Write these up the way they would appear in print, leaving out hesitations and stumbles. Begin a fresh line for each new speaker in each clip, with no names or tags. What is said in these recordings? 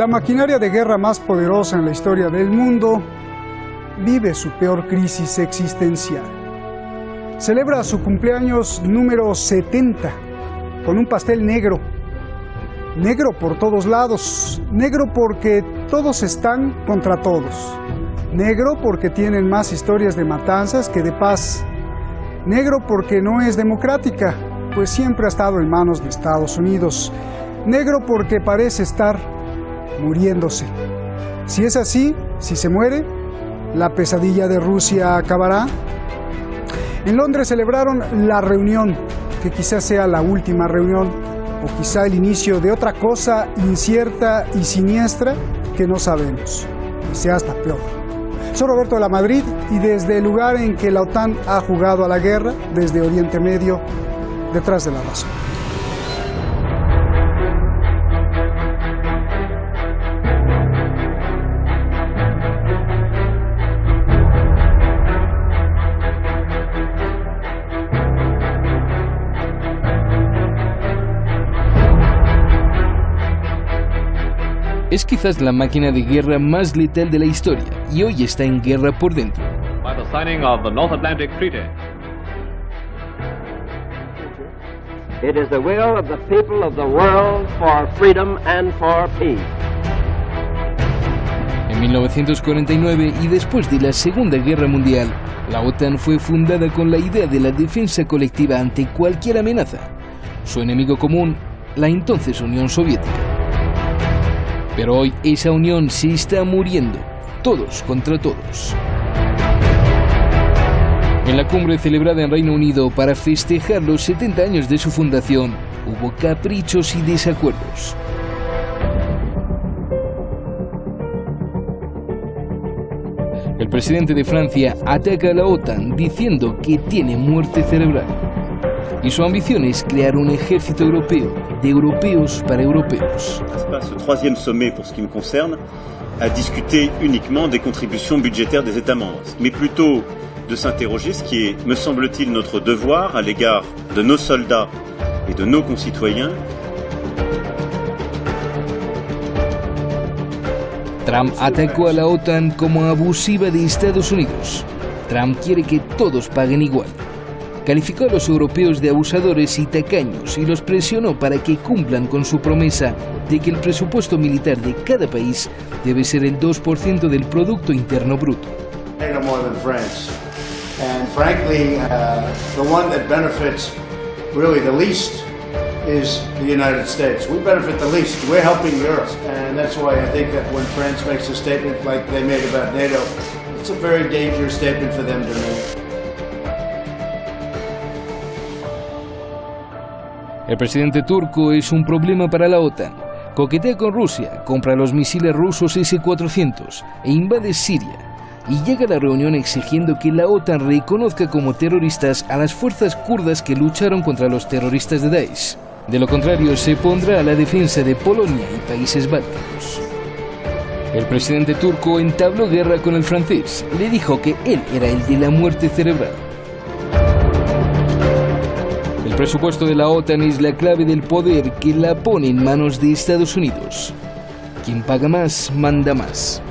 La maquinaria de guerra más poderosa en la historia del mundo vive su peor crisis existencial. Celebra su cumpleaños número 70 con un pastel negro. Negro por todos lados, negro porque todos están contra todos, negro porque tienen más historias de matanzas que de paz, negro porque no es democrática, pues siempre ha estado en manos de Estados Unidos, negro porque parece estar muriéndose. Si es así, si se muere, ¿la pesadilla de Rusia acabará? En Londres celebraron la reunión, que quizás sea la última reunión, o quizá el inicio de otra cosa incierta y siniestra que no sabemos, y sea hasta peor. Soy Roberto de la Madrid y desde el lugar en que la OTAN ha jugado a la guerra, desde Oriente Medio, detrás de la razón.
Es quizás la máquina de guerra más letal de la historia y hoy está en guerra por dentro.
By the signing of the North Atlantic Treaty.
It is the will of the people of the world for freedom and for peace.
En 1949 y después de la Segunda Guerra Mundial, la OTAN fue fundada con la idea de la defensa colectiva ante cualquier amenaza. Su enemigo común, la entonces Unión Soviética. Pero hoy esa unión se está muriendo, todos contra todos. En la cumbre celebrada en Reino Unido para festejar los 70 años de su fundación, hubo caprichos y desacuerdos. El presidente de Francia ataca a la OTAN diciendo que tiene muerte cerebral. Y su ambición es crear un ejército europeo, de europeos para europeos.
Ce troisième sommet, pour ce qui me concerne, a discuté uniquement des contributions budgétaires des États membres, mais plutôt de s'interroger, ce qui est, me semble-t-il, notre devoir à l'égard de nos soldats et de nos concitoyens.
Trump atacó a la OTAN como abusiva de Estados Unidos. Trump quiere que todos paguen igual. Calificó a los europeos de abusadores y tacaños y los presionó para que cumplan con su promesa de que el presupuesto militar de cada país debe ser el 2% del Producto Interno Bruto.
No more than France. And frankly, the one that benefits really the least is the United States. We benefit the least. We're helping Europe. And that's why I think that when France makes a statement like they made about NATO, it's a very dangerous statement for them to make.
El presidente turco es un problema para la OTAN. Coquetea con Rusia, compra los misiles rusos S-400 e invade Siria. Y llega a la reunión exigiendo que la OTAN reconozca como terroristas a las fuerzas kurdas que lucharon contra los terroristas de Daesh. De lo contrario, se pondrá a la defensa de Polonia y países bálticos. El presidente turco entabló guerra con el francés. Le dijo que él era el de la muerte cerebral. El presupuesto de la OTAN es la clave del poder que la pone en manos de Estados Unidos. Quien paga más, manda más.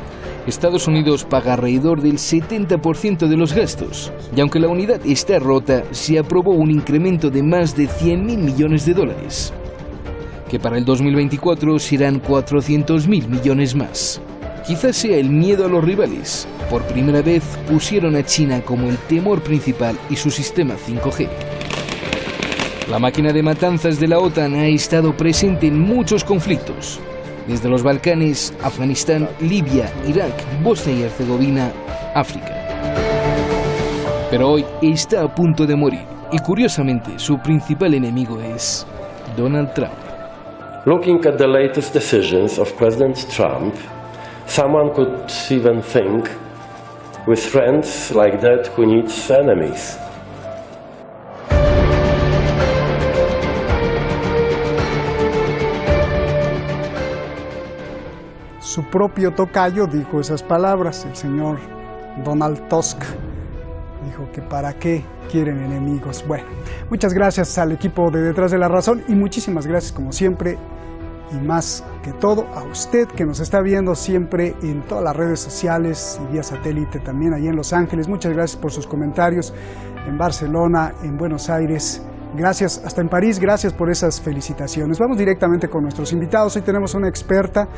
Estados Unidos paga alrededor del 70% de los gastos, y aunque la unidad está rota, se aprobó un incremento de más de 100.000 millones de dólares, que para el 2024 serán 400.000 millones más. Quizás sea el miedo a los rivales. Por primera vez pusieron a China como el temor principal y su sistema 5G. La máquina de matanzas de la OTAN ha estado presente en muchos conflictos, desde los Balcanes, Afganistán, Libia, Irak, Bosnia y Herzegovina, África. Pero hoy está a punto de morir y curiosamente su principal enemigo es Donald Trump.
Looking at the latest decisions of President Trump, someone could even think, with friends like that, who needs enemies?
Su propio tocayo dijo esas palabras, el señor Donald Tusk. Dijo que para qué quieren enemigos. Bueno, muchas gracias al equipo de Detrás de la Razón y muchísimas gracias como siempre y más que todo a usted que nos está viendo siempre en todas las redes sociales y vía satélite también allí en Los Ángeles. Muchas gracias por sus comentarios en Barcelona, en Buenos Aires. Gracias, hasta en París, gracias por esas felicitaciones. Vamos directamente con nuestros invitados. Hoy tenemos una experta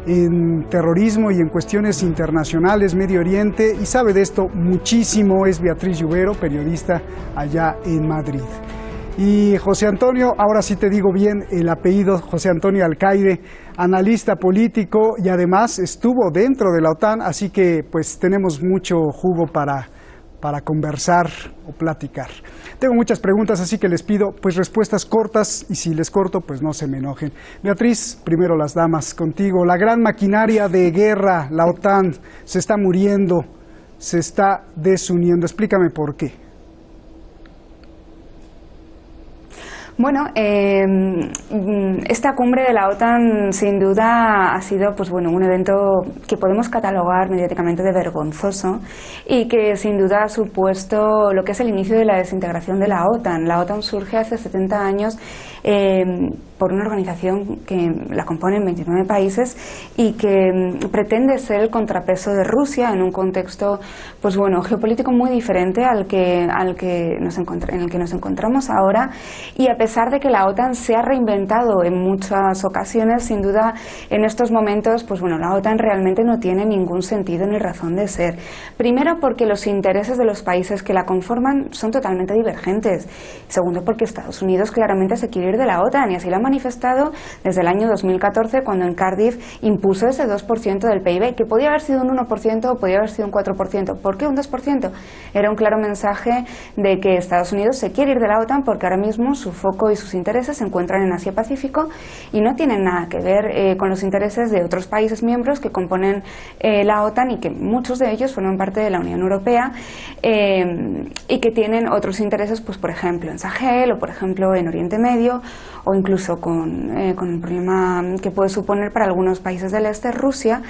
en terrorismo y en cuestiones internacionales, Medio Oriente, y sabe de esto muchísimo. Es Beatriz Lluvero, periodista allá en Madrid. Y José Antonio, ahora sí te digo bien el apellido, José Antonio Alcaide, analista político y además estuvo dentro de la OTAN, así que pues tenemos mucho jugo para conversar o platicar. Tengo muchas preguntas, así que les pido pues respuestas cortas y si les corto pues no se me enojen. Beatriz, primero las damas, contigo. La gran maquinaria de guerra, la OTAN, se está muriendo, se está desuniendo. Explícame por qué.
Bueno, esta cumbre de la OTAN sin duda ha sido pues bueno, un evento que podemos catalogar mediáticamente de vergonzoso y que sin duda ha supuesto lo que es el inicio de la desintegración de la OTAN. La OTAN surge hace 70 años por una organización que la componen 29 países y que pretende ser el contrapeso de Rusia en un contexto pues bueno, geopolítico muy diferente en el que nos encontramos ahora, y a pesar de que la OTAN se ha reinventado en muchas ocasiones, sin duda en estos momentos pues bueno, la OTAN realmente no tiene ningún sentido ni razón de ser. Primero porque los intereses de los países que la conforman son totalmente divergentes. Segundo porque Estados Unidos claramente se quiere ir de la OTAN y así lo ha manifestado desde el año 2014 cuando en Cardiff impuso ese 2% del PIB, que podía haber sido un 1% o podía haber sido un 4%. ¿Por qué un 2%? Era un claro mensaje de que Estados Unidos se quiere ir de la OTAN porque ahora mismo su foco y sus intereses se encuentran en Asia-Pacífico y no tienen nada que ver con los intereses de otros países miembros que componen la OTAN y que muchos de ellos forman parte de la Unión Europea y que tienen otros intereses, pues por ejemplo en Sahel o por ejemplo en Oriente Medio o incluso con el problema que puede suponer para algunos países del este Rusia.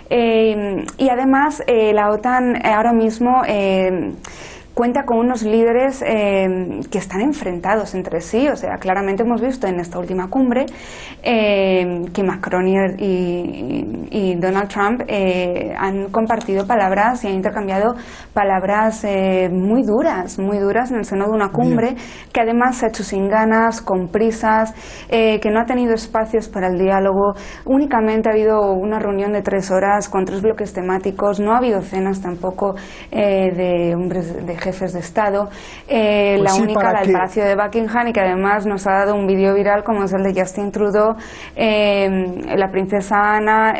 Y además la OTAN ahora mismo cuenta con unos líderes que están enfrentados entre sí. O sea, claramente hemos visto en esta última cumbre que Macron y Donald Trump han compartido palabras y han intercambiado palabras muy duras en el seno de una cumbre que además se ha hecho sin ganas, con prisas, que no ha tenido espacios para el diálogo. Únicamente ha habido una reunión de 3 horas con 3 bloques temáticos, no ha habido cenas tampoco de hombres de jefes de Estado, pues la única, la del Palacio de Buckingham, y que además nos ha dado un vídeo viral como es el de Justin Trudeau, la princesa Ana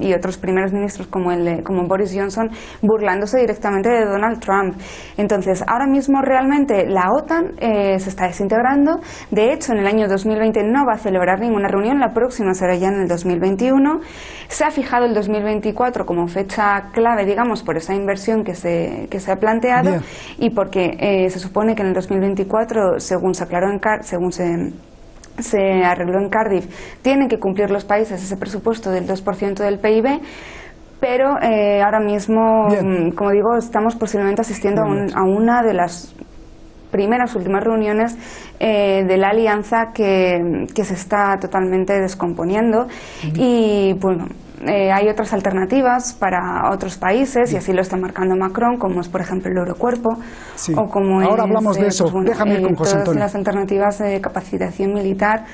y otros primeros ministros como Boris Johnson burlándose directamente de Donald Trump. Entonces, ahora mismo realmente la OTAN se está desintegrando. De hecho, en el año 2020 no va a celebrar ninguna reunión, la próxima será ya en el 2021. Se ha fijado el 2024 como fecha clave, digamos, por esa inversión que se ha planteado. Bien. Y porque se supone que en el 2024, según se aclaró se arregló en Cardiff, tienen que cumplir los países ese presupuesto del 2% del PIB, pero ahora mismo, como digo, estamos posiblemente asistiendo a una de las últimas reuniones de la alianza que se está totalmente descomponiendo. Y bueno, hay otras alternativas para otros países y así lo está marcando Macron, como es por ejemplo el Eurocuerpo, o como
ahora hablamos de eso. Pues, bueno, déjame ir con José Antonio.
Las alternativas de capacitación militar.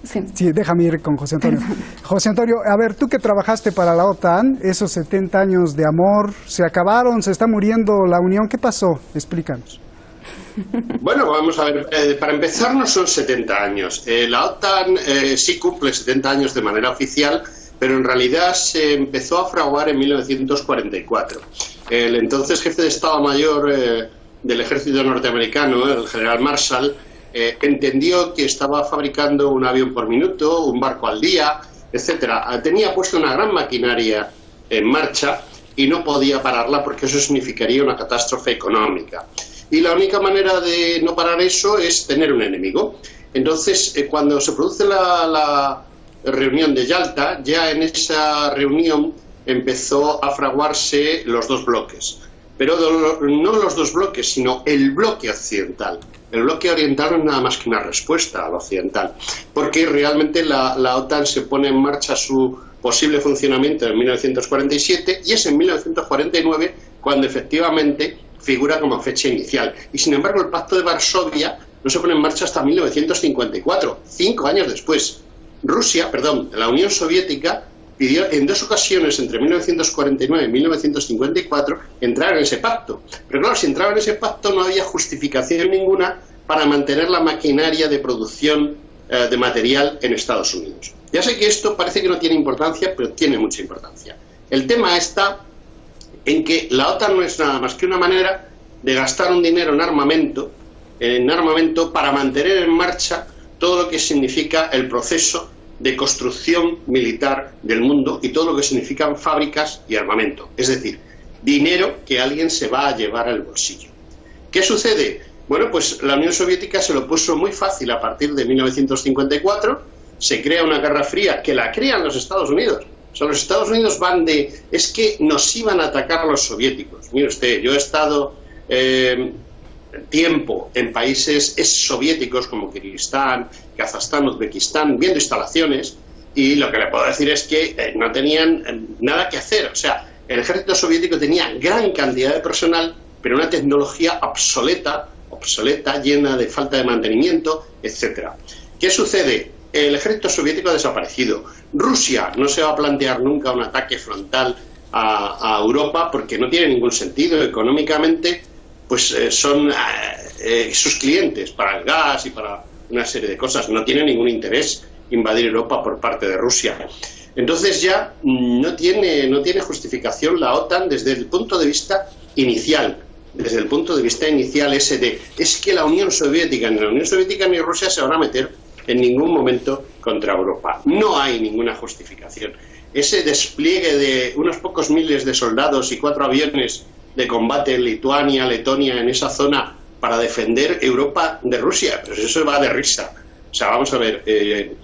Sí, déjame ir con José Antonio. José Antonio, a ver, tú que trabajaste para la OTAN, esos 70 años de amor, ¿se acabaron? ¿Se está muriendo la Unión? ¿Qué pasó? Explícanos.
Bueno, vamos a ver, para empezar no son 70 años. La OTAN sí cumple 70 años de manera oficial, pero en realidad se empezó a fraguar en 1944. El entonces jefe de Estado Mayor del ejército norteamericano, el general Marshall, entendió que estaba fabricando un avión por minuto, un barco al día, etcétera. Tenía puesto una gran maquinaria en marcha y no podía pararla porque eso significaría una catástrofe económica. Y la única manera de no parar eso es tener un enemigo. Entonces, cuando se produce la reunión de Yalta, ya en esa reunión empezó a fraguarse los dos bloques. pero no los dos bloques, sino el bloque occidental. El bloque oriental no es nada más que una respuesta al occidental, porque realmente la OTAN se pone en marcha su posible funcionamiento en 1947 y es en 1949 cuando efectivamente figura como fecha inicial. Y sin embargo el Pacto de Varsovia no se pone en marcha hasta 1954, 5 años después. La Unión Soviética pidió en 2 ocasiones, entre 1949 y 1954, entrar en ese pacto. Pero claro, si entraba en ese pacto no había justificación ninguna para mantener la maquinaria de producción de material en Estados Unidos. Ya sé que esto parece que no tiene importancia, pero tiene mucha importancia. El tema está en que la OTAN no es nada más que una manera de gastar un dinero en armamento para mantener en marcha todo lo que significa el proceso de construcción militar del mundo y todo lo que significan fábricas y armamento. Es decir, dinero que alguien se va a llevar al bolsillo. ¿Qué sucede? Bueno, pues la Unión Soviética se lo puso muy fácil a partir de 1954, se crea una guerra fría que la crean los Estados Unidos. O sea, los Estados Unidos van es que nos iban a atacar a los soviéticos. Mire usted, yo he estado tiempo en países soviéticos como Kirguistán, Kazajstán, Uzbekistán, viendo instalaciones, y lo que le puedo decir es que no tenían nada que hacer. O sea, el ejército soviético tenía gran cantidad de personal, pero una tecnología obsoleta, llena de falta de mantenimiento, etcétera. ¿Qué sucede? El ejército soviético ha desaparecido. Rusia no se va a plantear nunca un ataque frontal a Europa porque no tiene ningún sentido. Económicamente, pues son sus clientes para el gas y para una serie de cosas. No tiene ningún interés invadir Europa por parte de Rusia. Entonces ya no tiene justificación la OTAN desde el punto de vista inicial. Desde el punto de vista inicial es que la Unión Soviética, ni la Unión Soviética ni Rusia se van a meter en ningún momento contra Europa. No hay ninguna justificación. Ese despliegue de unos pocos miles de soldados y 4 aviones de combate en Lituania, Letonia, en esa zona, para defender Europa de Rusia, pues eso va de risa. O sea, vamos a ver,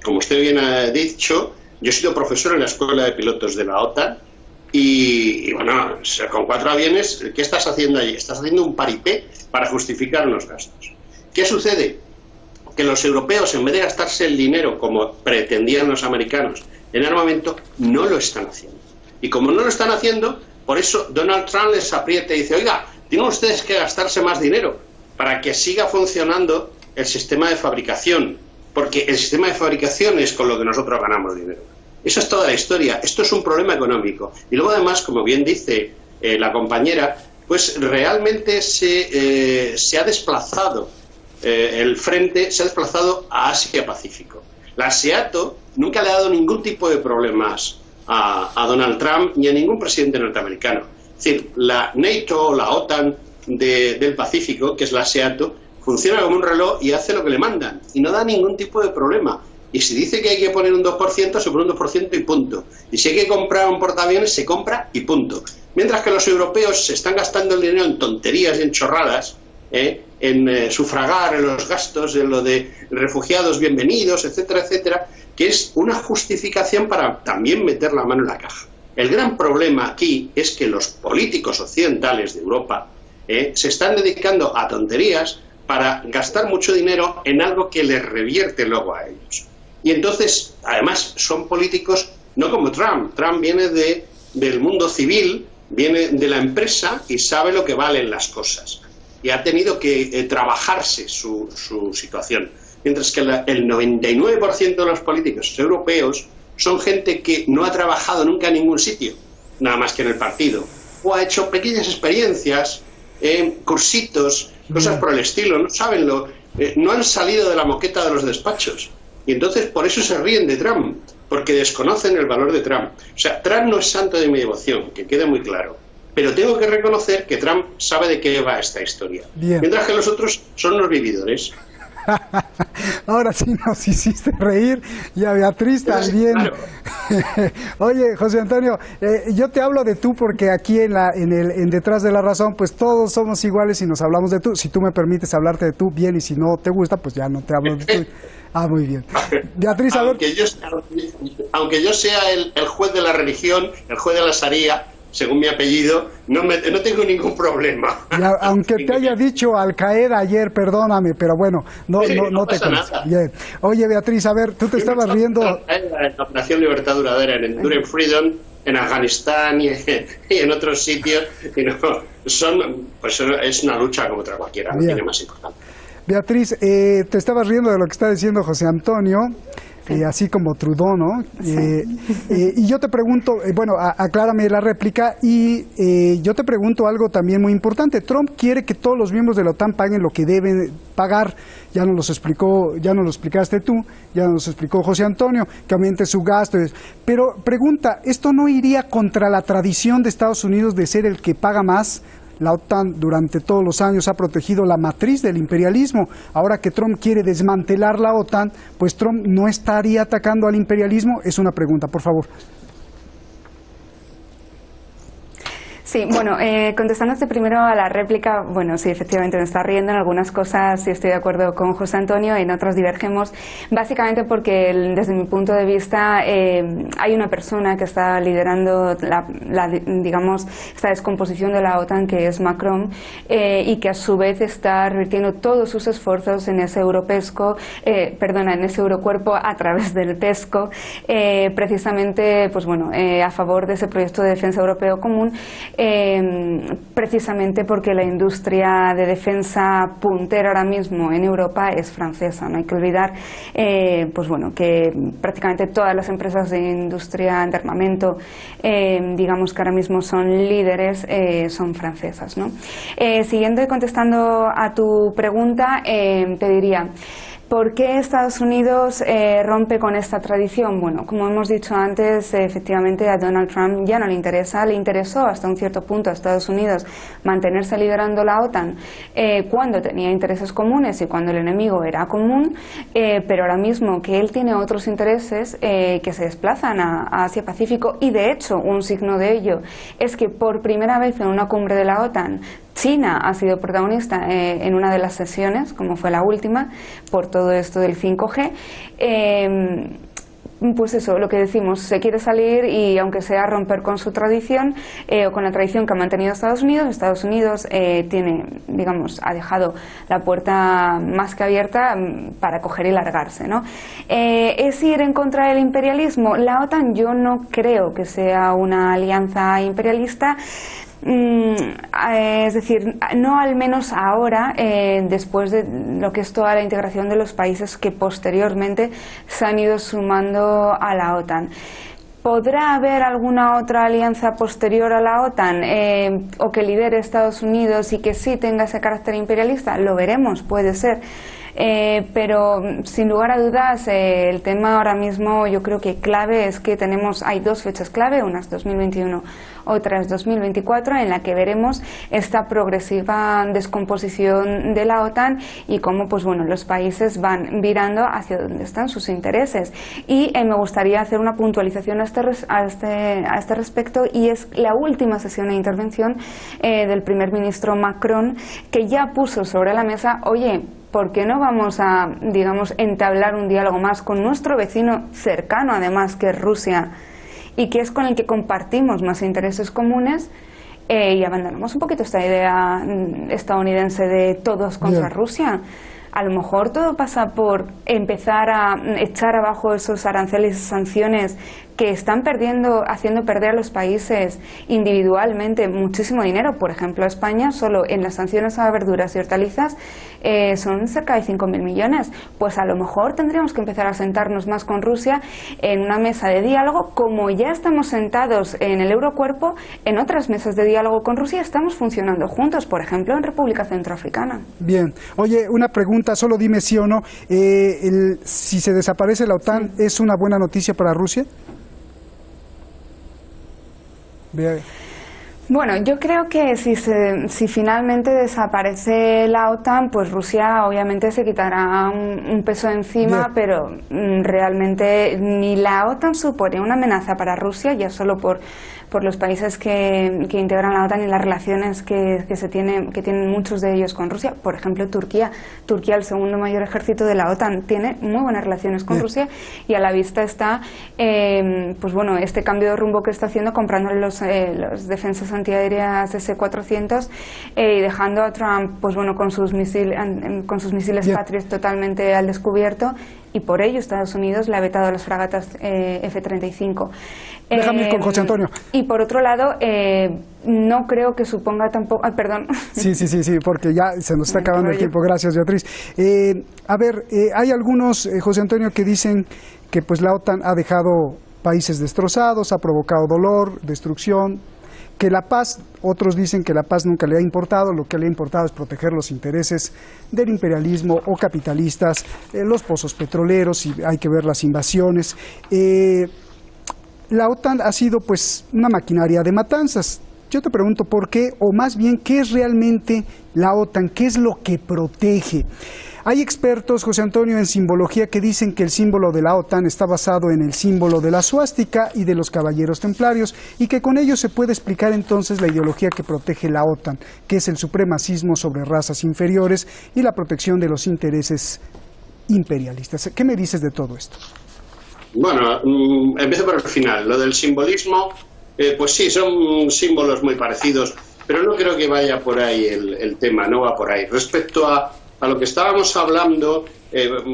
como usted bien ha dicho, yo he sido profesor en la Escuela de Pilotos de la OTAN y bueno, con 4 aviones, ¿qué estás haciendo allí? Estás haciendo un paripé para justificar unos gastos. ¿Qué sucede? Que los europeos, en vez de gastarse el dinero como pretendían los americanos en armamento, no lo están haciendo. Y como no lo están haciendo, por eso Donald Trump les aprieta y dice, oiga, tienen ustedes que gastarse más dinero para que siga funcionando el sistema de fabricación, porque el sistema de fabricación es con lo que nosotros ganamos dinero. Eso es toda la historia. Esto es un problema económico. Y luego además, como bien dice la compañera, pues realmente se ha desplazado el frente, se ha desplazado a Asia-Pacífico. La SEATO nunca le ha dado ningún tipo de problemas a Donald Trump ni a ningún presidente norteamericano. Es decir, la NATO, la OTAN del Pacífico, que es la SEATO, funciona como un reloj y hace lo que le mandan y no da ningún tipo de problema. Y si dice que hay que poner un 2%, se pone un 2% y punto. Y si hay que comprar un portaaviones, se compra y punto. Mientras que los europeos se están gastando el dinero en tonterías y en chorradas, en sufragar en los gastos, en lo de refugiados bienvenidos, etcétera, etcétera, que es una justificación para también meter la mano en la caja. El gran problema aquí es que los políticos occidentales de Europa se están dedicando a tonterías para gastar mucho dinero en algo que les revierte luego a ellos. Y entonces, además, son políticos no como Trump. Trump viene del mundo civil, viene de la empresa y sabe lo que valen las cosas. Y ha tenido que trabajarse su situación. Mientras que el 99% de los políticos europeos son gente que no ha trabajado nunca en ningún sitio, nada más que en el partido, o ha hecho pequeñas experiencias, cursitos, cosas por el estilo, no saben no han salido de la moqueta de los despachos. Y entonces por eso se ríen de Trump, porque desconocen el valor de Trump. O sea, Trump no es santo de mi devoción, que quede muy claro. Pero tengo que reconocer que Trump sabe de qué va esta historia. Bien. Mientras que los otros son unos vividores.
Ahora sí nos hiciste reír y a Beatriz también. Claro. Oye, José Antonio, yo te hablo de tú porque aquí en Detrás de la Razón, pues todos somos iguales y nos hablamos de tú. Si tú me permites hablarte de tú, bien, y si no te gusta, pues ya no te hablo de tú. Ah, muy bien. Beatriz, a ver.
Aunque yo sea el juez de la religión, el juez de la Sharia, según mi apellido, no tengo ningún problema.
Ya, aunque te haya dicho Al Qaeda ayer, perdóname, pero bueno, no te
pasa nada.
Bien. Oye, Beatriz, a ver, tú te estabas riendo.
En la Operación Libertad Duradera, en Enduring Freedom, en Afganistán y en otros sitios, y no, es una lucha como otra cualquiera, no tiene más importancia.
Beatriz, te estabas riendo de lo que está diciendo José Antonio. Así como Trudeau, ¿no?
Sí.
Y yo te pregunto, bueno, aclárame la réplica, y yo te pregunto algo también muy importante. Trump quiere que todos los miembros de la OTAN paguen lo que deben pagar. Ya nos lo explicaste tú, ya nos lo explicó José Antonio, que aumente su gasto. Pero pregunta, ¿esto no iría contra la tradición de Estados Unidos de ser el que paga más? La OTAN durante todos los años ha protegido la matriz del imperialismo. Ahora que Trump quiere desmantelar la OTAN, pues Trump no estaría atacando al imperialismo. Es una pregunta, por favor.
Sí, bueno, contestándote primero a la réplica, bueno, sí, efectivamente me está riendo en algunas cosas, sí estoy de acuerdo con José Antonio, en otras divergemos, básicamente porque desde mi punto de vista hay una persona que está liderando digamos, esta descomposición de la OTAN, que es Macron, y que a su vez está revirtiendo todos sus esfuerzos en ese en ese eurocuerpo a través del PESCO, precisamente, pues bueno, a favor de ese proyecto de defensa europeo común, precisamente porque la industria de defensa puntera ahora mismo en Europa es francesa. No hay que olvidar pues bueno, que prácticamente todas las empresas de industria de armamento, digamos que ahora mismo son líderes, son francesas, ¿no? Siguiendo y contestando a tu pregunta, te diría, ¿por qué Estados Unidos rompe con esta tradición? Bueno, como hemos dicho antes, efectivamente a Donald Trump ya no le interesa, le interesó hasta un cierto punto a Estados Unidos mantenerse liderando la OTAN cuando tenía intereses comunes y cuando el enemigo era común, pero ahora mismo que él tiene otros intereses que se desplazan a Asia-Pacífico, y de hecho un signo de ello es que por primera vez en una cumbre de la OTAN China ha sido protagonista en una de las sesiones, como fue la última, por todo esto del 5G. Pues eso, lo que decimos, se quiere salir y aunque sea romper con su tradición o con la tradición que ha mantenido Estados Unidos tiene, digamos, ha dejado la puerta más que abierta para coger y largarse, ¿no? ¿Es ir en contra del imperialismo? La OTAN yo no creo que sea una alianza imperialista. Es decir, no al menos ahora, después de lo que es toda la integración de los países que posteriormente se han ido sumando a la OTAN. ¿Podrá haber alguna otra alianza posterior a la OTAN o que lidere Estados Unidos y que sí tenga ese carácter imperialista? Lo veremos, puede ser. Pero sin lugar a dudas el tema ahora mismo yo creo que clave es que hay dos fechas clave, una es 2021, otra es 2024, en la que veremos esta progresiva descomposición de la OTAN y cómo pues bueno, los países van virando hacia donde están sus intereses. Y me gustaría hacer una puntualización a este respecto, y es la última sesión de intervención del primer ministro Macron, que ya puso sobre la mesa, oye, ¿por qué no vamos a, digamos, entablar un diálogo más con nuestro vecino cercano, además, que es Rusia, y que es con el que compartimos más intereses comunes, y abandonamos un poquito esta idea estadounidense de todos contra Rusia? A lo mejor todo pasa por empezar a echar abajo esos aranceles y sanciones que están haciendo perder a los países individualmente muchísimo dinero. Por ejemplo, España solo en las sanciones a verduras y hortalizas son cerca de 5.000 millones. Pues a lo mejor tendríamos que empezar a sentarnos más con Rusia en una mesa de diálogo, como ya estamos sentados en el Eurocuerpo, en otras mesas de diálogo con Rusia estamos funcionando juntos, por ejemplo en República Centroafricana.
Bien, oye, una pregunta, solo dime sí o no, si se desaparece la OTAN, ¿es una buena noticia para Rusia? Bien.
Bueno, yo creo que si finalmente desaparece la OTAN, pues Rusia obviamente se quitará un peso encima, pero realmente ni la OTAN supone una amenaza para Rusia, ya solo por por los países que integran la OTAN y las relaciones que tienen muchos de ellos con Rusia. Por ejemplo, Turquía, el segundo mayor ejército de la OTAN, tiene muy buenas relaciones con Rusia, y a la vista está pues bueno, este cambio de rumbo que está haciendo, comprándole los defensas antiaéreas S-400 y dejando a Trump pues bueno, con sus misiles Patriot totalmente al descubierto, y por ello Estados Unidos le ha vetado las fragatas F-35.
Déjame ir con José Antonio.
Y por otro lado, no creo que suponga tampoco... perdón.
Sí, porque ya se nos está acabando el tiempo. Gracias, Beatriz. Hay algunos, José Antonio, que dicen que pues la OTAN ha dejado países destrozados, ha provocado dolor, destrucción, que la paz, otros dicen que la paz nunca le ha importado, lo que le ha importado es proteger los intereses del imperialismo o capitalistas, los pozos petroleros, y hay que ver las invasiones. La OTAN ha sido pues una maquinaria de matanzas. Yo te pregunto por qué, o más bien, ¿qué es realmente la OTAN? ¿Qué es lo que protege? Hay expertos, José Antonio, en simbología que dicen que el símbolo de la OTAN está basado en el símbolo de la suástica y de los caballeros templarios, y que con ello se puede explicar entonces la ideología que protege la OTAN, que es el supremacismo sobre razas inferiores y la protección de los intereses imperialistas. ¿Qué me dices de todo esto?
Bueno, empiezo por el final. Lo del simbolismo, pues sí, son símbolos muy parecidos, pero no creo que vaya por ahí el tema, no va por ahí. Respecto a lo que estábamos hablando,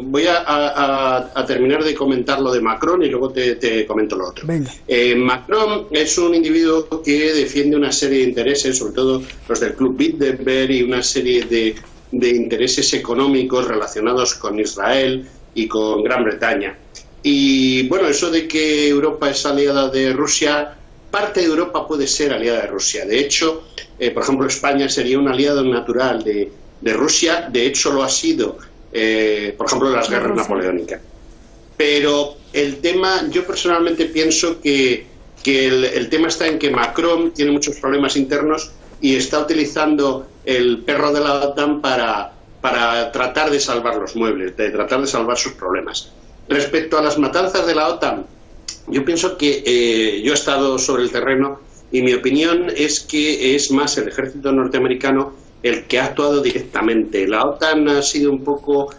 voy a terminar de comentar lo de Macron y luego te comento lo otro. Macron es un individuo que defiende una serie de intereses, sobre todo los del Club Bilderberg, y una serie de intereses económicos relacionados con Israel y con Gran Bretaña. Y bueno, eso de que Europa es aliada de Rusia, parte de Europa puede ser aliada de Rusia. De hecho, por ejemplo, España sería un aliado natural de Rusia. De hecho, lo ha sido, por ejemplo, en las guerras napoleónicas. Pero el tema, yo personalmente pienso que el tema está en que Macron tiene muchos problemas internos y está utilizando el perro de la OTAN para tratar de salvar los muebles, de tratar de salvar sus problemas. Respecto a las matanzas de la OTAN, yo pienso que yo he estado sobre el terreno y mi opinión es que es más el ejército norteamericano el que ha actuado directamente. La OTAN ha sido un poco a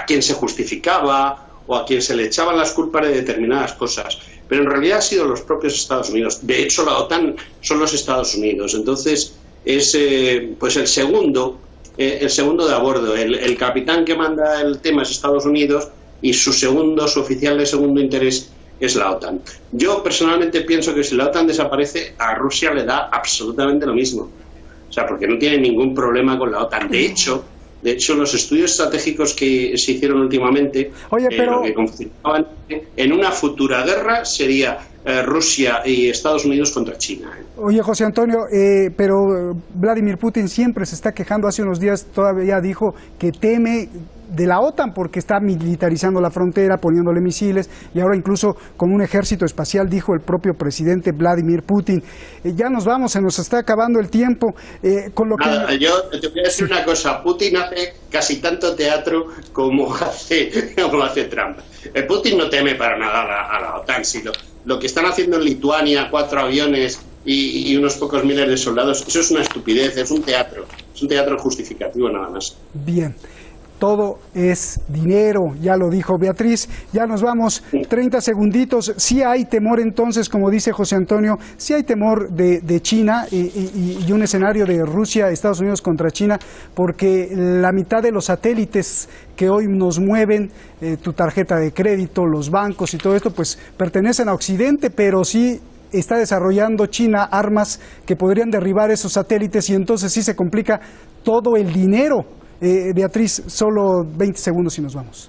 quien se justificaba o a quien se le echaban las culpas de determinadas cosas, pero en realidad han sido los propios Estados Unidos. De hecho, la OTAN son los Estados Unidos. Entonces es pues el segundo de a bordo. El capitán que manda el tema es Estados Unidos y su oficial de segundo interés es la OTAN. Yo personalmente pienso que si la OTAN desaparece, a Rusia le da absolutamente lo mismo. O sea, porque no tiene ningún problema con la OTAN. De hecho, los estudios estratégicos que se hicieron últimamente, lo que confirmaban en una futura guerra sería Rusia y Estados Unidos contra China.
Oye, José Antonio, pero Vladimir Putin siempre se está quejando. Hace unos días todavía dijo que teme de la OTAN porque está militarizando la frontera, poniéndole misiles, y ahora incluso con un ejército espacial, dijo el propio presidente Vladimir Putin. Ya nos vamos, se nos está acabando el tiempo.
Yo te voy a decir una cosa: Putin hace casi tanto teatro como hace Trump. Putin no teme para nada a la OTAN, sino lo que están haciendo en Lituania, 4 aviones y unos pocos miles de soldados, eso es una estupidez, es un teatro justificativo nada más.
Bien. Todo es dinero, ya lo dijo Beatriz. Ya nos vamos, 30 segunditos. Sí hay temor entonces, como dice José Antonio, sí hay temor de China y un escenario de Rusia, Estados Unidos contra China, porque la mitad de los satélites que hoy nos mueven, tu tarjeta de crédito, los bancos y todo esto, pues pertenecen a Occidente, pero sí está desarrollando China armas que podrían derribar esos satélites, y entonces sí se complica todo el dinero. Beatriz, solo 20 segundos y nos vamos.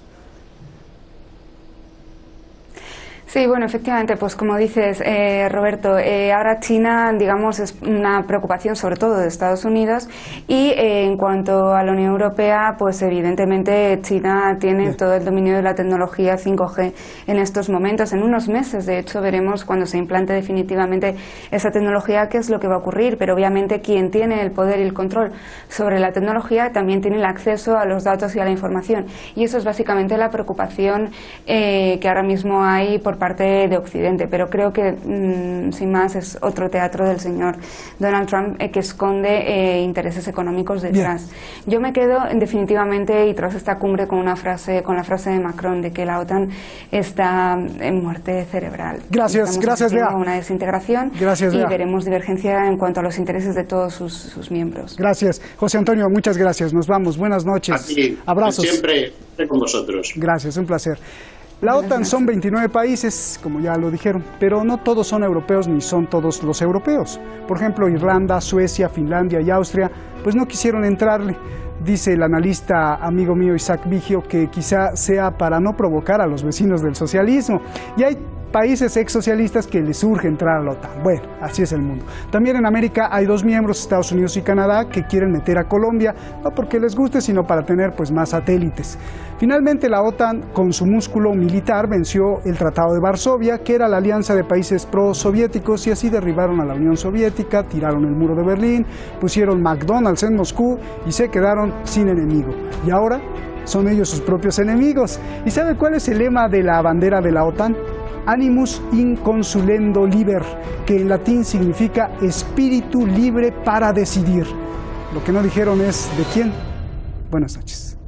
Sí, bueno, efectivamente, pues como dices, Roberto, ahora China, digamos, es una preocupación sobre todo de Estados Unidos, y en cuanto a la Unión Europea, pues evidentemente China tiene todo el dominio de la tecnología 5G en estos momentos. En unos meses, de hecho, veremos cuando se implante definitivamente esa tecnología qué es lo que va a ocurrir, pero obviamente quien tiene el poder y el control sobre la tecnología también tiene el acceso a los datos y a la información, y eso es básicamente la preocupación que ahora mismo hay por parte parte de Occidente, pero creo que sin más es otro teatro del señor Donald Trump que esconde intereses económicos detrás. Yo me quedo definitivamente, y tras esta cumbre, con la frase de Macron de que la OTAN está en muerte cerebral.
Gracias, Bea.
Una desintegración.
Gracias,
y
Bea.
veremos divergencia en cuanto a los intereses de todos sus miembros.
Gracias. José Antonio, muchas gracias. Nos vamos. Buenas noches.
Aquí,
abrazos.
Siempre con vosotros.
Gracias, un placer. La OTAN son 29 países, como ya lo dijeron, pero no todos son europeos ni son todos los europeos. Por ejemplo, Irlanda, Suecia, Finlandia y Austria, pues no quisieron entrarle. Dice el analista amigo mío Isaac Vigio que quizá sea para no provocar a los vecinos del socialismo. Y hay países exsocialistas que les urge entrar a la OTAN. Bueno, así es el mundo. También en América hay dos miembros, Estados Unidos y Canadá, que quieren meter a Colombia, no porque les guste, sino para tener pues más satélites. Finalmente, la OTAN, con su músculo militar, venció el Tratado de Varsovia, que era la alianza de países pro-soviéticos, y así derribaron a la Unión Soviética, tiraron el muro de Berlín, pusieron McDonald's en Moscú y se quedaron sin enemigo. Y ahora son ellos sus propios enemigos. ¿Y sabe cuál es el lema de la bandera de la OTAN? Animus inconsulendo liber, que en latín significa espíritu libre para decidir. Lo que no dijeron es ¿de quién? Buenas noches.